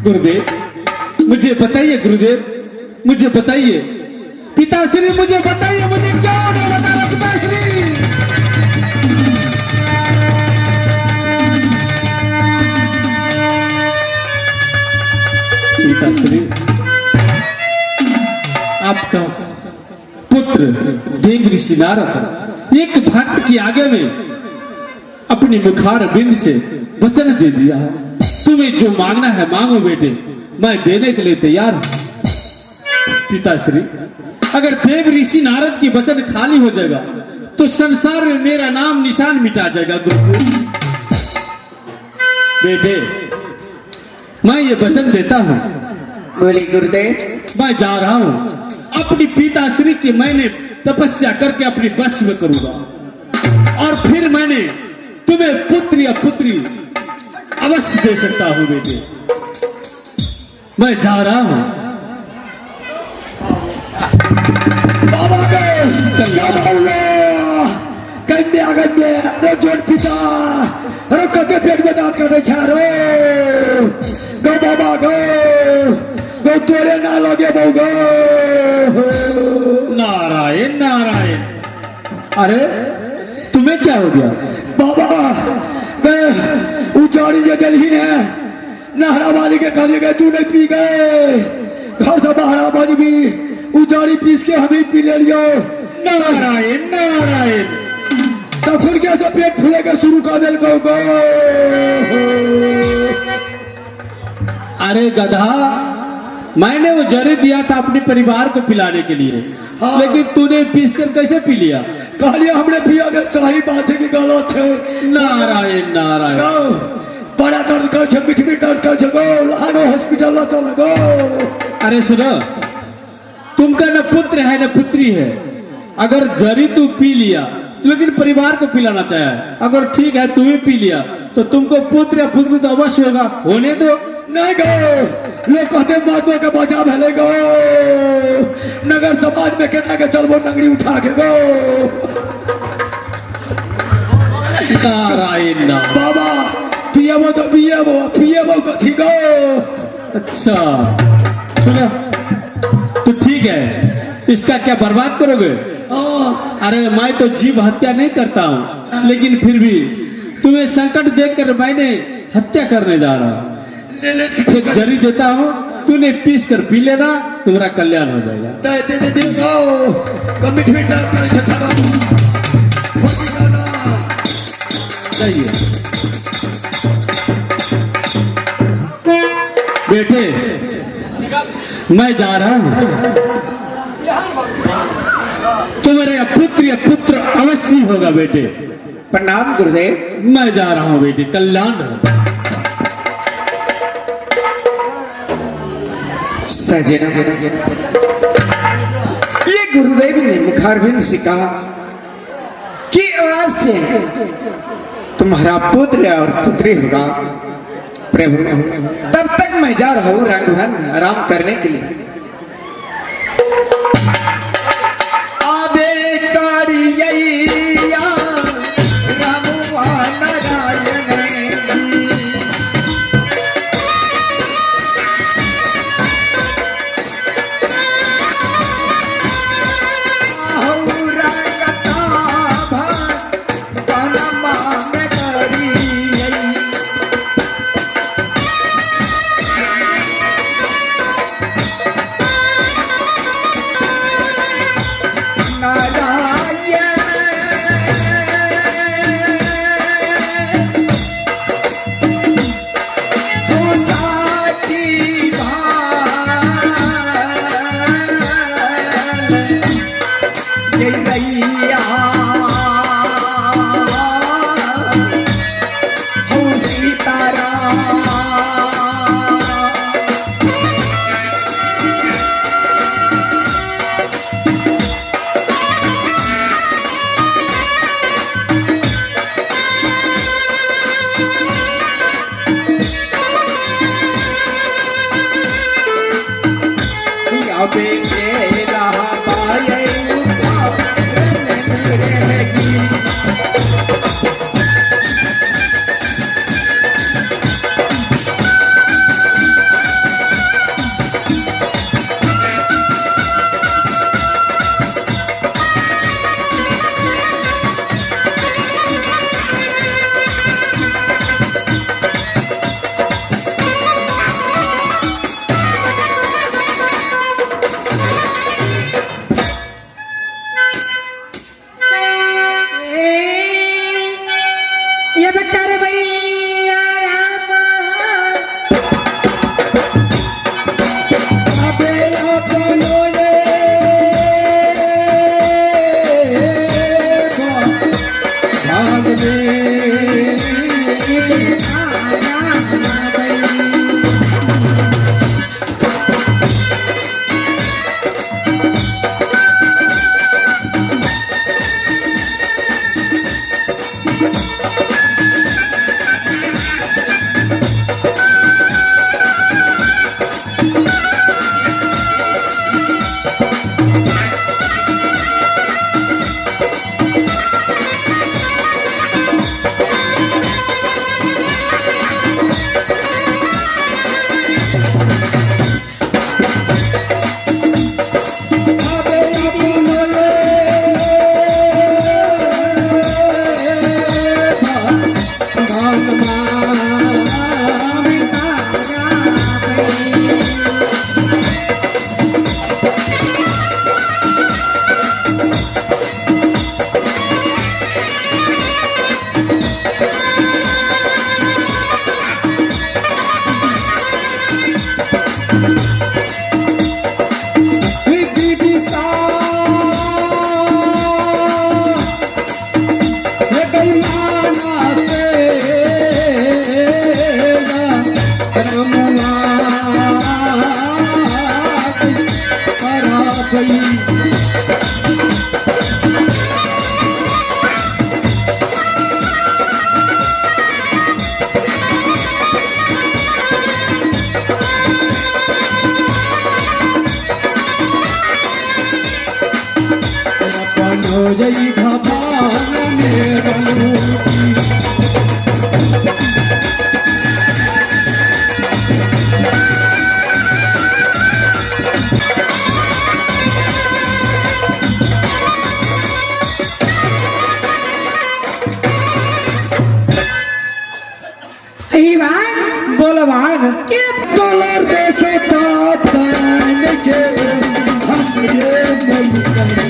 गुरुदेव मुझे बताइए, गुरुदेव मुझे बताइए, पिताश्री मुझे बताइए, मुझे क्या नहीं बता रहा पिताश्री। पिताश्री, आपका पुत्र देव ऋषि नारद एक भक्त की आगे में अपनी मुखार बिंद से वचन दे दिया है, तुम्हें जो मांगना है मांगो बेटे, मैं देने के लिए तैयार हूं। पिताश्री, अगर देव ऋषि नारद की वचन खाली हो जाएगा तो संसार में मेरा नाम निशान मिटा जाएगा। गुरुदेव बेटे, मैं ये वचन देता हूं। बोले गुरुदेव। मैं जा रहा हूं, अपनी पिताश्री की मैंने तपस्या करके अपनी वश में करूंगा और फिर मैंने तुम्हें पुत्र या पुत्री अवश्य दे सकता हूं बेटे। मैं जा रहा हूं। बाबा कन्या कन्या अरे जोड़ पिता अरे कते पेट में दांत काटे छारो गो बाबा गो गो तेरे ना लगे बहु गो। नारायण नारायण। अरे तुम्हें क्या हो गया बाबा? मैं उचारी जो दिल्ली ने नहरा वाली के खाने गए, तूने पी गए, घर से बाहर बाजी भी उचारी पीस के हमें पी ले लियो। नारायण नारायण। तो फिर कैसे पेट फूलेगा शुरू कर दे गो। अरे गधा, मैंने वो जरे दिया था अपने परिवार को पिलाने के लिए। हाँ। लेकिन तूने पीस कर कैसे पी लिया? कहलिए हमने पिया के सही बात है कि गलत है। नारायण नारायण। बड़ा दर्द कर छे, मीठ मीठ दर्द कर छे गो, लानो हॉस्पिटल तो लगो। अरे सुनो, तुमका न पुत्र है न पुत्री है। अगर जरी तू पी लिया तो लेकिन परिवार को पिलाना चाहे, अगर ठीक है तू ही पी लिया तो तुमको पुत्र या पुत्री तो अवश्य होगा। होने दो। नहीं गो, लोग कहते माधव का बचा भले गो, नगर समाज में कहना के चलबो नंगड़ी उठा के गो। नारायण ना बाबा पिएबो तो पिएबो कथी गो। अच्छा सुनो, तो ठीक है, इसका क्या बर्बाद करोगे? अरे मैं तो जीव हत्या नहीं करता हूँ, लेकिन फिर भी तुम्हें संकट देखकर मैंने हत्या करने जा रहा हूँ। एक जरी देता हूँ, तूने पीस कर पी लेना, तुम्हारा कल्याण हो जाएगा। दे दे दे गो, मीठ मीठ दर्द करे छठा गो। चाहिए बेटे, मैं जा रहा हूँ। तुम्हारे पुत्र या पुत्र अवश्य होगा बेटे। प्रणाम गुरुदेव। मैं जा रहा हूँ बेटे, कल्याण हो। सजना, ये गुरुदेव ने मुखारबिंद से कहा कि आज से तुम्हारा पुत्र और पुत्री होगा प्रभु। तब तक मैं जा रहा हूँ रंगभन आराम करने के लिए। जय भगवान मेरा बोलवान के डॉलर से तान के हम ये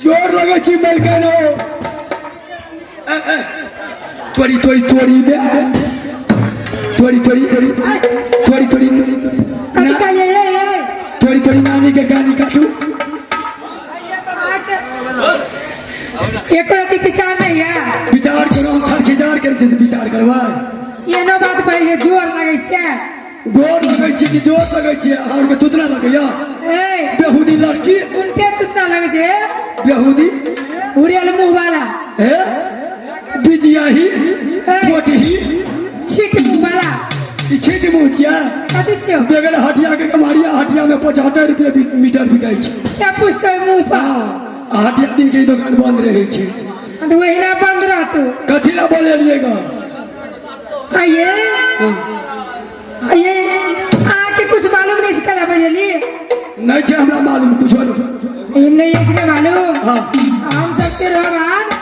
जोर लगे छी मलकानो थोड़ी थोड़ी थोड़ी में थोड़ी थोड़ी थोड़ी थोड़ी थोड़ी थोड़ी थोड़ी नानी के गानी काटू एक रति विचार नहीं है विचार करो हम खाली विचार करे छै विचार करबा ये नो बात भाई जोर लगे छे गोर लगे छै कि जोर लगे छै और के तुतना लगैया ए बेहुदी लड़की उनके कितना लगे छे बेहुदी उड़ियल मुंह वाला है बिजिया ही कोटी ही छीट मुंह वाला छिट मुचिया कथि छियो बेगर हटिया के कमारिया हटिया में 75 रुपया मीटर बिकाई छै क्या पूछते मुंह पर हटिया दिन के दुकान बंद रहे छै तो वही ना बंद रह तू कथी ला बोलेलिएगा आइए आइए आके कुछ मालूम नहीं कला बजली नहीं छै हमरा मालूम कुछो नहीं नहीं इसने मालूम हां हम सबके रहमान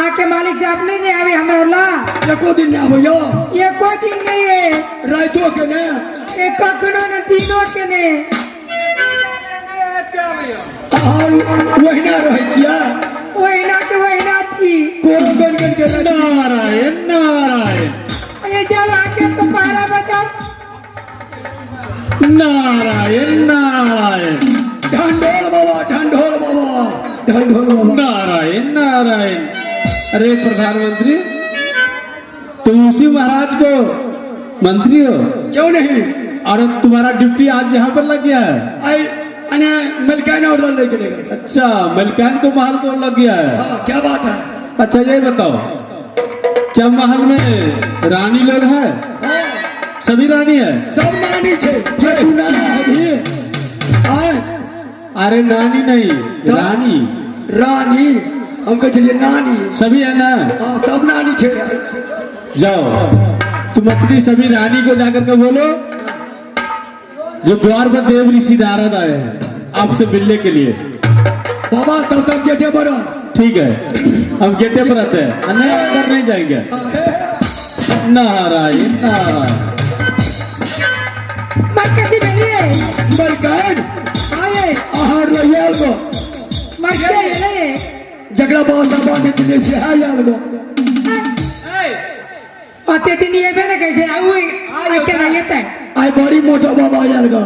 आके मालिक साहब नहीं आवे हमरा ला एको दिन नहीं आबैया ये कोई दिन नहीं है रातो के ने एक कखनो न दिनो के ने आर वहिना रहै छिया वहीना के वहीना छी कोनो गन के नारायण नारायण ये जब आके पपारा बजाओ नारायण नारायण ढंढोल बाबा ढंढोल बाबा ढंढोल बाबा नारायण नारायण। अरे प्रधानमंत्री तुम उसी महाराज को मंत्री हो क्यों नहीं और तुम्हारा ड्यूटी आज यहाँ पर लग गया है आई अने मलकाना और लेके लेगा अच्छा मलिकान को महल को लग गया है हां क्या बात है अच्छा ये बताओ क्या महल में रानी लोग है हां सभी रानी है सब नानी छे के तू ना अभी आए अरे नानी नहीं रानी रानी हम कह चलिए नानी सभी है ना हां सब नानी छे जाओ तुम अपनी सभी रानी को जाकर के बोलो जो द्वार पर देव ऋषि नारद आए हैं आपसे मिलने के लिए बाबा तब तक गेटे पर ठीक है हम गेटे पर आते हैं नहीं अंदर नहीं जाएंगे नारायण नारायण मरकती बेलिए मलकान आए आहार रहियल को मरके ले जगड़ा बहुत बांधे दिने से है यार को आते दिन ये मैंने कैसे आउए आके ना येते आई बड़ी मोटा बाबा यार का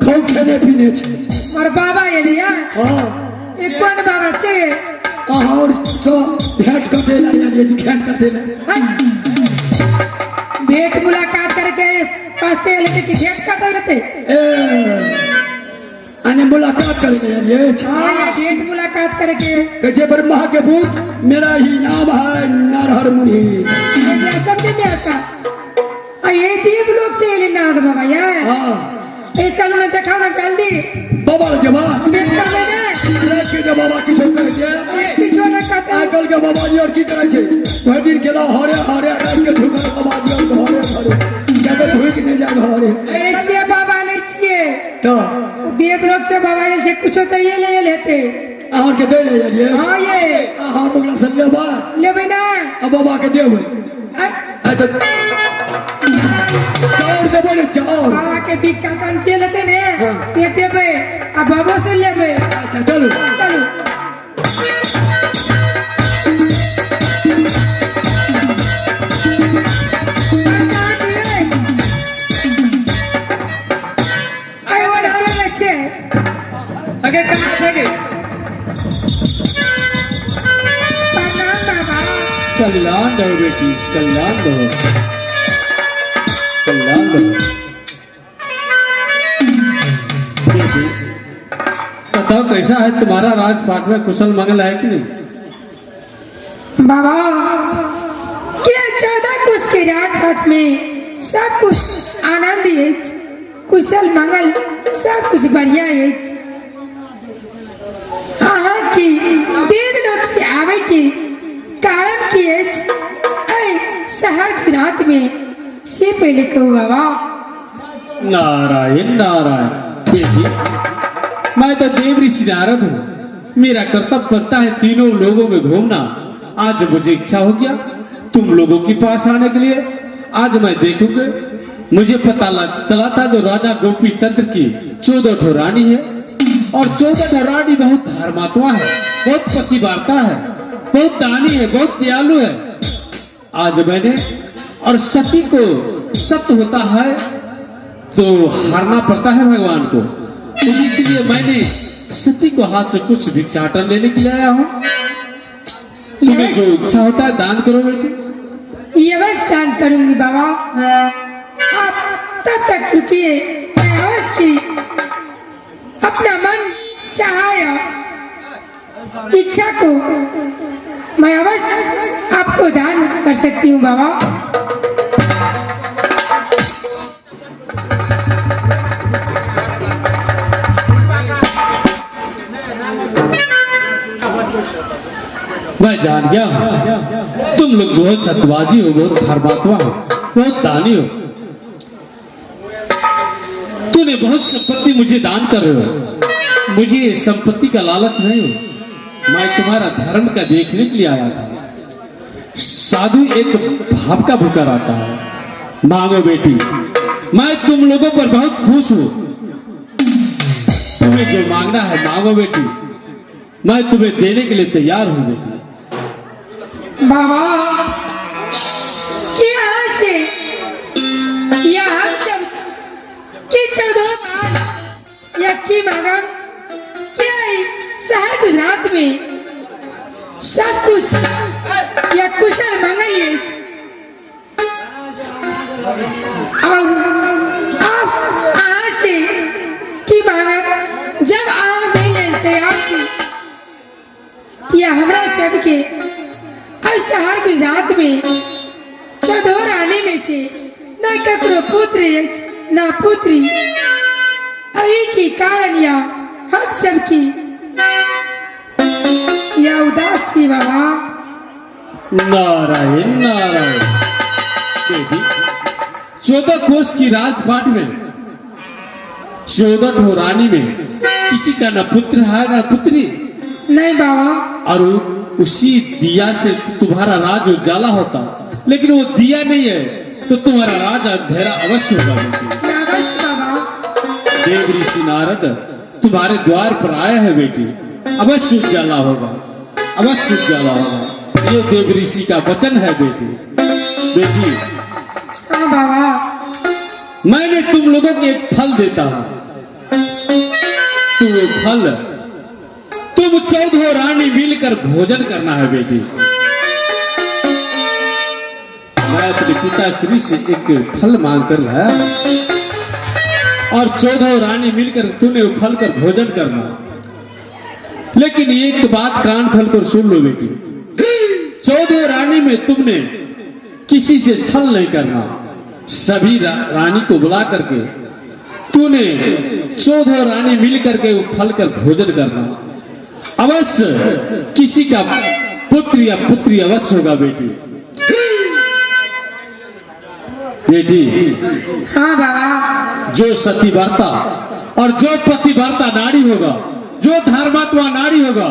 खाओ खाने पीने छे और बाबा ये लिया हां एक कौन बाबा छे आहार सो भेंट कटेला यार ये भेंट कटेला भेंट मुलाकात करके पास्ते लेके की भेंट करते रहते ए आने मुलाकात करने यार ये हां ये भेंट मुलाकात करके कहे ब्रह्मा के पुत्र मेरा ही नाम है नरहर मुनि ये सब में आता ये देव लोग से ले नाथ बाबा यार हां ए चलो ना दिखाओ ना जल्दी बाबा जवाब भेंट कर लेने रात के जब बाबा किछो कह दे किछो ना कहते आजकल के बाबा जी और की करे छे वह दिन केला हरे हरे रात के धुकर बाबा जी और हरे हरे क्या तो धुक नहीं जाए हरे ऐसे बाबा नहीं छिए तो देव लोग से बाबा से कुछ तो ये ले लेते आहार के दे ले यार ये हां ये आहार ओकरा से लेबा लेबै ना अब बाबा के देबै आ आ तो चाउर दे बोले चाउर। बाबा के भिक्षाटन चलते ने हाँ। से देबे आ बाबा से लेबे। अच्छा चलो। चलो आई वो डाले बच्चे आगे कहाँ थे? प्रणाम बाबा। कल्याण दो बेटी, कल्याण दो, कल्याण दो। बेटी, बताओ कैसा है तुम्हारा राजपाट में, कुशल मंगल है कि नहीं? बाबा क्या 14 कुछ के रात में सब कुछ आनंद है, कुशल मंगल सब कुछ बढ़िया है। हाँ की देव लोग से आवे के कारण की है शहर की रात में से पहले कहो बाबा। नारायण नारायण। बेटी, मैं तो देव ऋषि नारद हूँ, मेरा कर्तव्य बनता है तीनों लोगों में घूमना। आज मुझे इच्छा हो गया तुम लोगों के पास आने के लिए। आज मैं देखूंगा, मुझे पता चला था जो राजा गोपी चंद्र की 14 ठो रानी है, और 14 ठो रानी बहुत धर्मात्मा है, बहुत पतिव्रता है, बहुत दानी है, बहुत दयालु है। आज मैंने, और सती को सत्य होता है तो हारना पड़ता है भगवान को, तो इसलिए मैंने सती को हाथ से कुछ भिक्षाटन लेने के लिए आया हूँ। तुम्हें जो इच्छा होता है दान करो बेटी। ये बस दान करूंगी बाबा। आप तब तक रुकिए, मैं अवश्य की अपना मन चाहा इच्छा को मैं अवश्य आपको दान कर सकती हूँ बाबा। मैं जान गया तुम लोग बहुत सत्यवादी हो, बहुत धर्मात्मा हो, बहुत दानी हो। तूने बहुत संपत्ति मुझे दान कर रहे हो, मुझे संपत्ति का लालच नहीं हो, मैं तुम्हारा धर्म का देखने के लिए आया था। साधु एक भाव का भूखा रहता है। मांगो बेटी, मैं तुम लोगों पर बहुत खुश हूँ। तुम्हें जो मांगना है मांगो बेटी, मैं तुम्हें देने के लिए तैयार हूँ बेटी। बाबा क्या से या हम सब की 14 बार या की मांगा क्या शहर गुजरात में सब कुछ या कुशल मंगल है, और आप यहाँ से की मांगा जब आओ नहीं लेते आपसे या हमरा सबके और शहर गुजरात में 14 रानी में से न ककरो पुत्र है न पुत्री, अही की कारण या हम सबकी या उदासी बाबा। नारायण नारायण। बेटी, 14 कोस की राजपाट में 14 ठो रानी में किसी का न पुत्र है न पुत्री। नहीं बाबा, और उसी दिया से तुम्हारा राज उजाला होता, लेकिन वो दिया नहीं है तो तुम्हारा राज अंधेरा अवश्य होगा बेटी। अवश्य बाबा। देव ऋषि नारद तुम्हारे द्वार पर आया है बेटी, अवश्य उजाला होगा, अवश्य उजाला होगा। ये देव ऋषि का वचन है बेटी। बेटी, हाँ बाबा। मैंने तुम लोगों को एक फल देता हूं, तो वो फल तुम 14 रानी मिलकर भोजन करना है बेटी। मैं अपने पिता श्री से एक फल मांग कर लाया, और 14 रानी मिलकर तूने वो फल कर भोजन करना। लेकिन एक बात कान खोल कर सुन लो बेटी, 14 रानी में तुमने किसी से छल नहीं करना। सभी रानी को बुला करके तूने 14 रानी मिलकर के वो फल कर भोजन करना। अवश्य किसी का पुत्र या पुत्री अवश्य होगा बेटी। बेटी, हाँ बाबा। जो सतीव्रता और जो पतिव्रता नारी होगा, जो धर्मात्मा नारी होगा,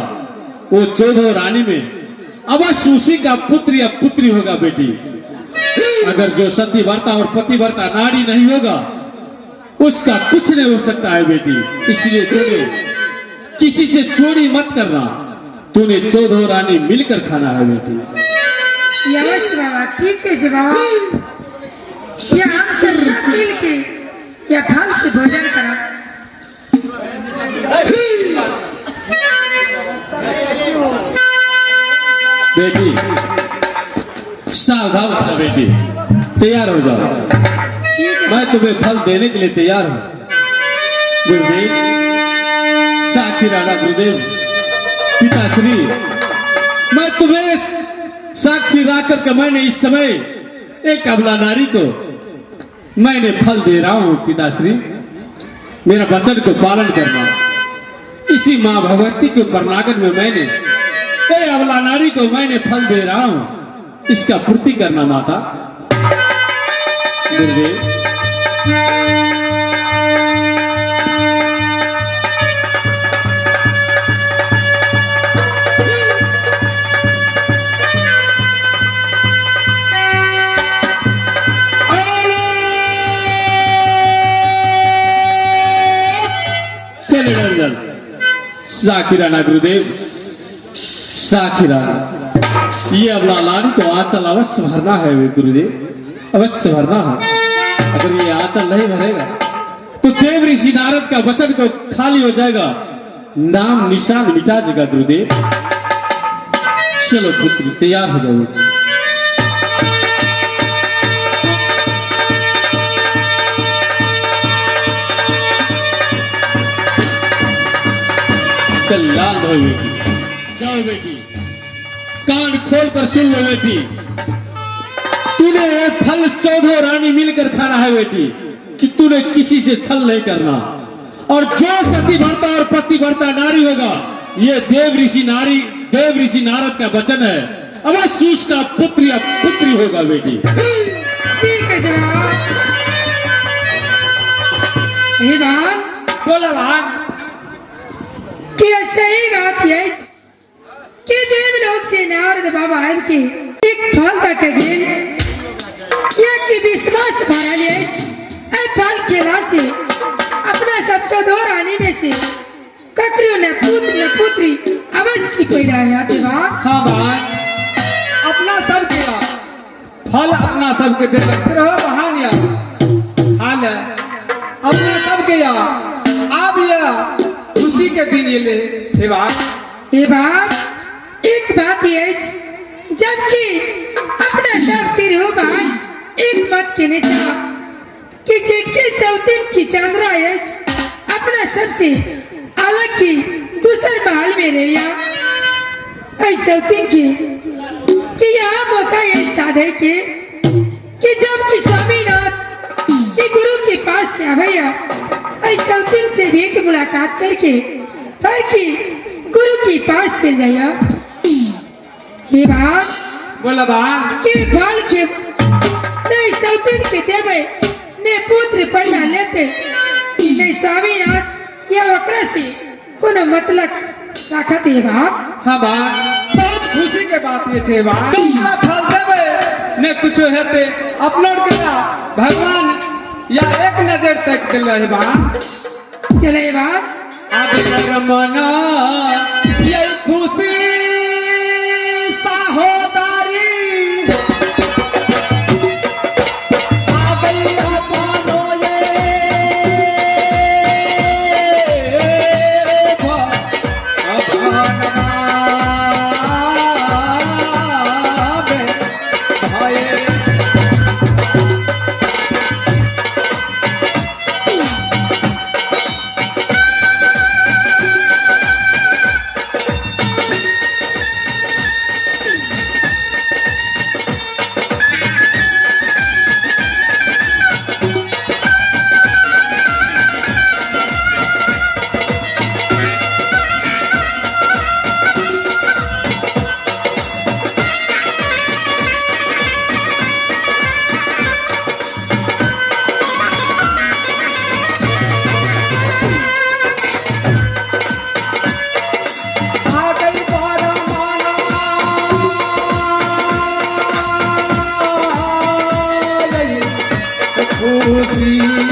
वो 14 रानी में अवश्य उसी का पुत्र या पुत्री होगा बेटी। अगर जो सतीव्रता और पतिव्रता नारी नहीं होगा उसका कुछ नहीं हो सकता है बेटी। इसलिए चले किसी से चोरी मत करना, तूने 14 रानी मिलकर खाना है बेटी। यस बाबा, ठीक है जी बाबा। या हम सब मिल के या फल के भोजन करा। बेटी सावधान था बेटी, तैयार हो जाओ। ठीक है मैं तुम्हें फल देने के लिए तैयार हूँ। गुरुदेव, साक्षी राणा गुरुदेव, पिताश्री, मैं तुम्हें साक्षी रखकर के मैंने इस समय एक अबला नारी को मैंने फल दे रहा हूँ। पिताश्री, मेरा वचन को पालन करना। इसी माँ भगवती के प्रणागन में मैंने ए अबला नारी को मैंने फल दे रहा हूँ, इसका पूर्ति करना माता। गुरुदेव, चले नंदन। साक्षी राणा गुरुदेव, साक्षी राणा, ये अबला लाड़ी को आंचल अवश्य भरना है गुरुदेव, अवश्य भरना है। अगर ये आंचल नहीं भरेगा तो देव ऋषि नारद का वचन को खाली हो जाएगा, नाम निशान मिटा जाएगा गुरुदेव। चलो पुत्री, तैयार हो जाओ बेटी। चल लाल हो बेटी, जाओ बेटी, कान खोल कर सुन लो बेटी। तूने ये फल 14 रानी मिलकर खाना है बेटी, कि तूने किसी से छल नहीं करना। और जो सतीव्रता और पतिव्रता नारी होगा, ये देव ऋषि नारद का वचन है, अवश्य उसका पुत्र या पुत्री होगा बेटी। ठीक है जी बाबा। हे भान, बोला भान। कि सही बात है कि देवलोक से नारद बाबा आए के एक फल तक गेल, या कि विश्वास भरा ले ऐ फल खेला से अपना सब 14 रानी में से ककरियों ने पुत्र ने पुत्री अवश्य की पैदा है देवा। हाँ भान, अपना सब किया फल अपना सबके दे लगते रहो बहान या हाल है अपना सब किया। अब यह खुशी के दिन ये ले हे बात एक बात ये जबकि अपना सब तिर हो बात एक मत कहने चाह कि जेठके सौतिन की चंद्रा है अपना सबसे अलग की दूसर महल में रहिया ऐ सौतिन की कि यहाँ मौका ये साधे के कि जब कि स्वामीनाथ कि गुरु के पास से भैया ऐ सौतिन से भेंट मुलाकात करके पर कि गुरु के पास से जाया। ये बात बोला भान कि फल के नहीं सौतिन के देवे ने पुत्र पैदा लेते नहीं स्वामीनाथ या वक्र से कोनो मतलब रखत है बाप। हाँ भान, बहुत खुशी के बात ये छे भान। दूसरा फल देवे ने कुछ हेते अपलोड केला भगवान या एक नजर तक दिल है भान। चले बाप अब रमना ये खुशी सहोदरी खुशी